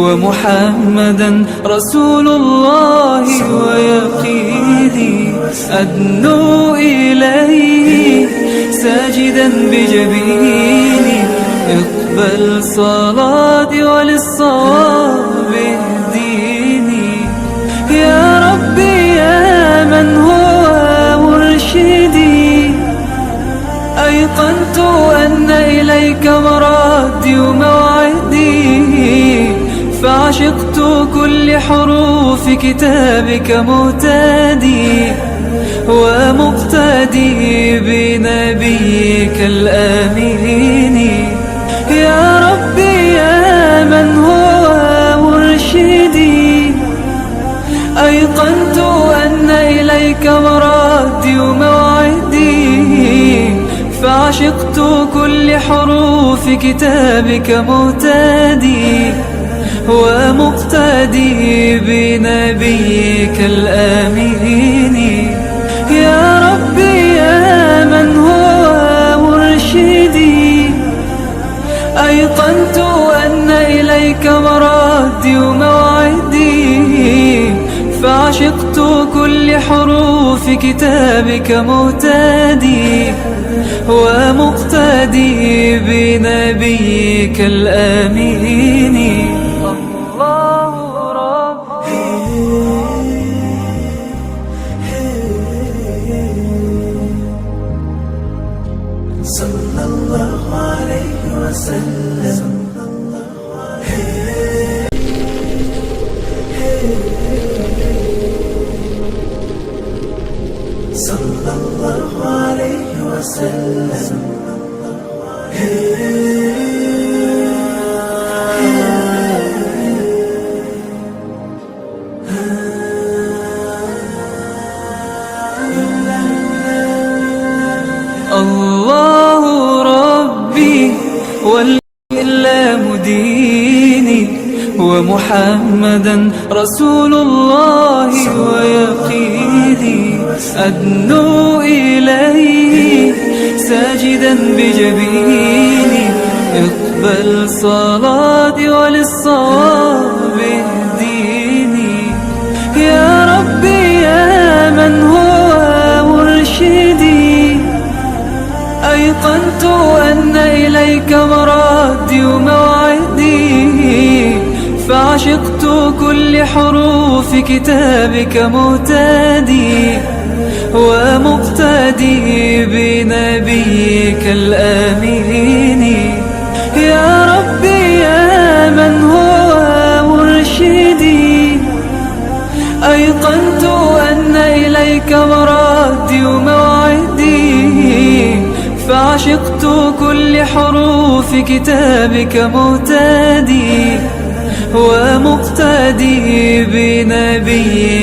ومحمدا رسول الله ويقيني أدنو إليه ساجدا بجبيني اقبل صلاتي وللصواب اهديني يا ربي يا من هو مرشدي أيقنت أن إليك مرادي وموعدي فعشقت كل حروف كتابك مهتدي ومقتدي بنبيك الآمين يا ربي يا من هو مرشدي أيقنت أن إليك مرادي وموعدي فعشقت كل حروف كتابك مهتدي ومقتدي بنبيك الآمين يا ربي يا من هو مرشدي أيقنت أن إليك مرادي وموعدي فعشقت كل حروف كتابك مهتدي ومقتدي بنبيك الآمين الله ربي صلى الله عليه وسلم صلى الله عليه وسلم الله ربي والإسلام ديني ومحمدا رسول الله ويقيني أدنو إليه ساجدا بجبيني اقبل صلاتي وللصواب اهديني يا ربي يا من هو مرشدي أيقنت أن إليك مرادي وموعدي فعشقت كل حروف كتابك مهتدي ومقتدي بنبيك الآمين يا ربي يا من هو مرشدي أيقنت أن إليك مرادي وموعدي فعشقت كل حروف كتابك مهتدي ومقتدي بنبيك